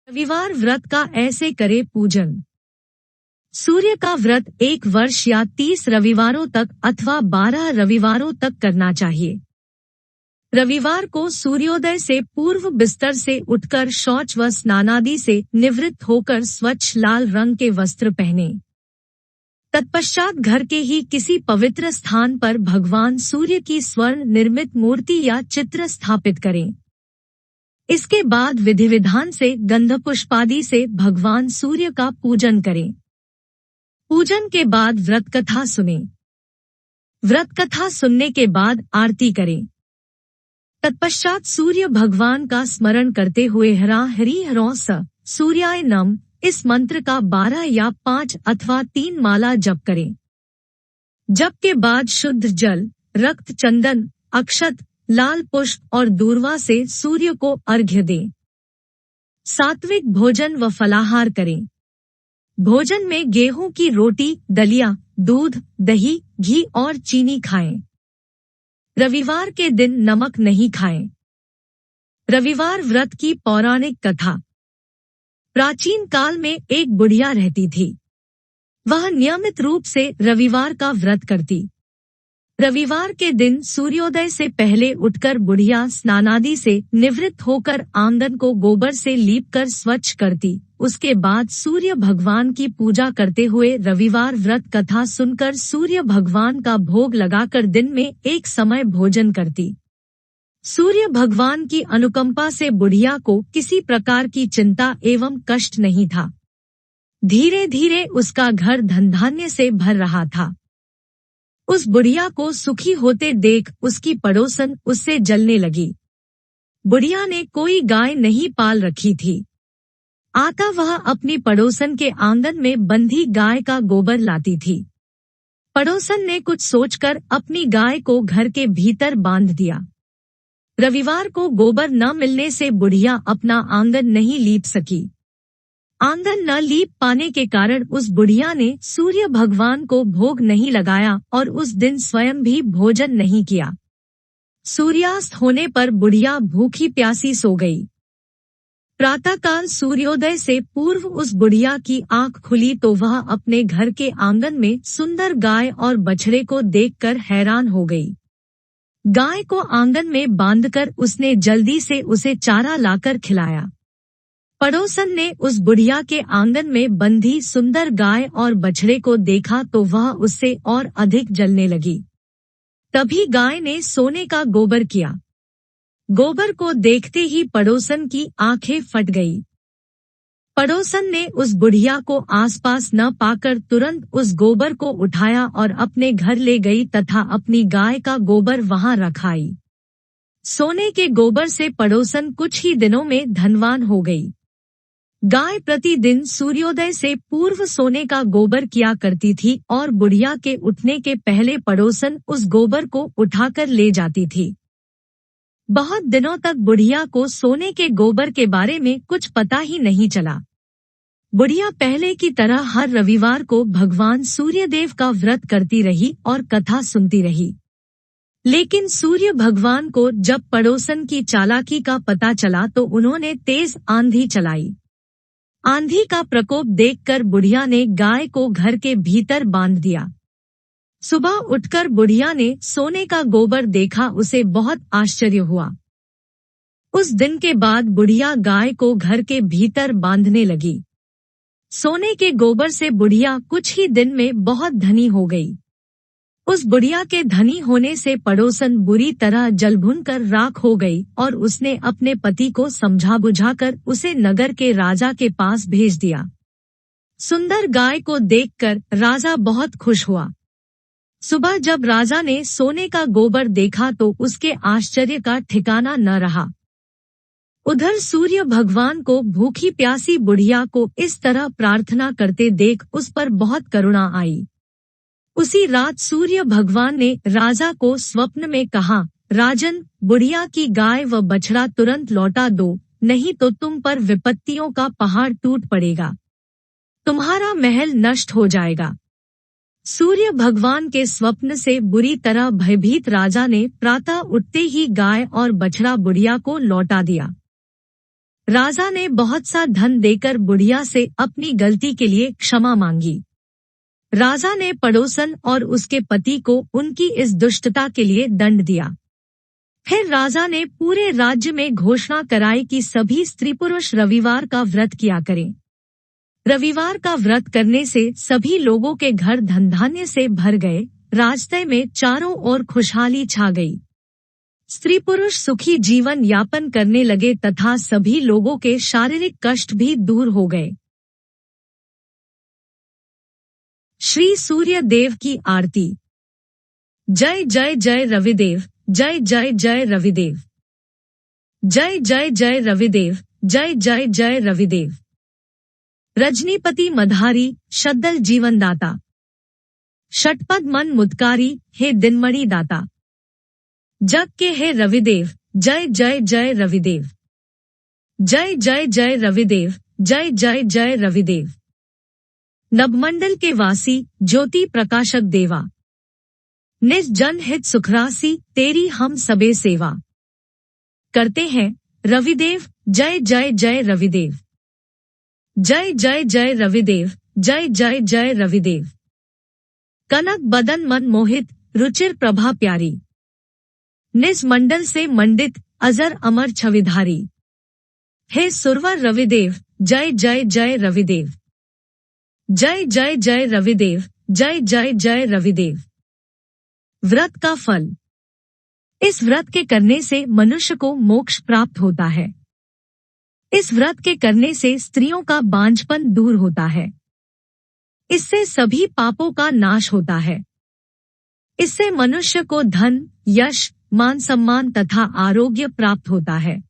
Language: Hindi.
रविवार व्रत का ऐसे करे पूजन। सूर्य का व्रत 1 वर्ष या 30 रविवारों तक अथवा 12 रविवारों तक करना चाहिए। रविवार को सूर्योदय से पूर्व बिस्तर से उठकर शौच व स्नानादि से निवृत्त होकर स्वच्छ लाल रंग के वस्त्र पहने। तत्पश्चात घर के ही किसी पवित्र स्थान पर भगवान सूर्य की स्वर्ण निर्मित मूर्ति या चित्र स्थापित करें। इसके बाद विधि विधान से गंध पुष्पादि से भगवान सूर्य का पूजन करें। पूजन के बाद व्रत कथा सुनें। व्रत कथा सुनने के बाद आरती करें। तत्पश्चात सूर्य भगवान का स्मरण करते हुए हरा हरि हरों स सूर्याय नम इस मंत्र का 12 या 5 अथवा 3 माला जप करें। जप के बाद शुद्ध जल, रक्त, चंदन, अक्षत, लाल पुष्प और दूर्वा से सूर्य को अर्घ्य दें। सात्विक भोजन व फलाहार करें। भोजन में गेहूं की रोटी, दलिया, दूध, दही, घी और चीनी खाएं। रविवार के दिन नमक नहीं खाएं। रविवार व्रत की पौराणिक कथा। प्राचीन काल में एक बुढ़िया रहती थी। वह नियमित रूप से रविवार का व्रत करती। रविवार के दिन सूर्योदय से पहले उठकर बुढ़िया स्नानादि से निवृत्त होकर आंगन को गोबर से लीपकर स्वच्छ करती। उसके बाद सूर्य भगवान की पूजा करते हुए रविवार व्रत कथा सुनकर सूर्य भगवान का भोग लगाकर दिन में एक समय भोजन करती। सूर्य भगवान की अनुकंपा से बुढ़िया को किसी प्रकार की चिंता एवं कष्ट नहीं था। धीरे धीरे उसका घर धन धान्य से भर रहा था। उस बुढ़िया को सुखी होते देख उसकी पड़ोसन उससे जलने लगी। बुढ़िया ने कोई गाय नहीं पाल रखी थी। आता वह अपनी पड़ोसन के आंगन में बंधी गाय का गोबर लाती थी। पड़ोसन ने कुछ सोचकर अपनी गाय को घर के भीतर बांध दिया। रविवार को गोबर न मिलने से बुढ़िया अपना आंगन नहीं लीप सकी। आंगन न लीप पाने के कारण उस बुढ़िया ने सूर्य भगवान को भोग नहीं लगाया और उस दिन स्वयं भी भोजन नहीं किया। सूर्यास्त होने पर बुढ़िया भूखी प्यासी सो गई। प्रातःकाल सूर्योदय से पूर्व उस बुढ़िया की आंख खुली तो वह अपने घर के आंगन में सुंदर गाय और बछड़े को देखकर हैरान हो गई। गाय को आंगन में बांधकर उसने जल्दी से उसे चारा लाकर खिलाया। पड़ोसन ने उस बुढ़िया के आंगन में बंधी सुंदर गाय और बछड़े को देखा तो वह उससे और अधिक जलने लगी। तभी गाय ने सोने का गोबर किया। गोबर को देखते ही पड़ोसन की आंखें फट गई। पड़ोसन ने उस बुढ़िया को आसपास न पाकर तुरंत उस गोबर को उठाया और अपने घर ले गई तथा अपनी गाय का गोबर वहां रखाई। सोने के गोबर से पड़ोसन कुछ ही दिनों में धनवान हो गई। गाय प्रतिदिन सूर्योदय से पूर्व सोने का गोबर किया करती थी और बुढ़िया के उठने के पहले पड़ोसन उस गोबर को उठाकर ले जाती थी। बहुत दिनों तक बुढ़िया को सोने के गोबर के बारे में कुछ पता ही नहीं चला। बुढ़िया पहले की तरह हर रविवार को भगवान सूर्यदेव का व्रत करती रही और कथा सुनती रही। लेकिन सूर्य भगवान को जब पड़ोसन की चालाकी का पता चला तो उन्होंने तेज आंधी चलाई। आंधी का प्रकोप देखकर बुढ़िया ने गाय को घर के भीतर बांध दिया। सुबह उठकर बुढ़िया ने सोने का गोबर देखा, उसे बहुत आश्चर्य हुआ। उस दिन के बाद बुढ़िया गाय को घर के भीतर बांधने लगी। सोने के गोबर से बुढ़िया कुछ ही दिन में बहुत धनी हो गई। उस बुढ़िया के धनी होने से पड़ोसन बुरी तरह जलभुन कर राख हो गई और उसने अपने पति को समझा बुझाकर उसे नगर के राजा के पास भेज दिया। सुंदर गाय को देखकर राजा बहुत खुश हुआ। सुबह जब राजा ने सोने का गोबर देखा तो उसके आश्चर्य का ठिकाना न रहा। उधर सूर्य भगवान को भूखी प्यासी बुढ़िया को इस तरह प्रार्थना करते देख उस पर बहुत करुणा आई। उसी रात सूर्य भगवान ने राजा को स्वप्न में कहा, राजन, बुढ़िया की गाय व बछड़ा तुरंत लौटा दो, नहीं तो तुम पर विपत्तियों का पहाड़ टूट पड़ेगा। तुम्हारा महल नष्ट हो जाएगा। सूर्य भगवान के स्वप्न से बुरी तरह भयभीत राजा ने प्रातः उठते ही गाय और बछड़ा बुढ़िया को लौटा दिया। राजा ने बहुत सा धन देकर बुढ़िया से अपनी गलती के लिए क्षमा मांगी। राजा ने पड़ोसन और उसके पति को उनकी इस दुष्टता के लिए दंड दिया। फिर राजा ने पूरे राज्य में घोषणा कराई कि सभी स्त्री पुरुष रविवार का व्रत किया करें। रविवार का व्रत करने से सभी लोगों के घर धन धान्य से भर गए, रास्ते में चारों ओर खुशहाली छा गई। स्त्री पुरुष सुखी जीवन यापन करने लगे तथा सभी लोगों के शारीरिक कष्ट भी दूर हो गए। श्री सूर्य देव की आरती। जय जय जय रविदेव, जय जय जय रविदेव, जय जय जय रविदेव, जय जय जय रविदेव। रजनीपति मधारी, शद्दल जीवन दाता, षटपद मन मुदकारी, हे दिनमणि दाता। जग के हे रविदेव, जय जय जय रविदेव, जय जय जय रविदेव, जय जय जय रविदेव। नभमंडल के वासी, ज्योति प्रकाशक देवा, निज जन हित सुखरासी, तेरी हम सबे सेवा। करते हैं रविदेव, जय जय जय रविदेव, जय जय जय रविदेव, जय जय जय रविदेव। कनक बदन मन मोहित, रुचिर प्रभा प्यारी, निज मंडल से मंडित, अजर अमर छविधारी। हे सुरवर रविदेव, जय जय जय रविदेव, जय जय जय रविदेव, जय जय जय रविदेव। व्रत का फल। इस व्रत के करने से मनुष्य को मोक्ष प्राप्त होता है। इस व्रत के करने से स्त्रियों का बांझपन दूर होता है। इससे सभी पापों का नाश होता है। इससे मनुष्य को धन, यश, मान सम्मान तथा आरोग्य प्राप्त होता है।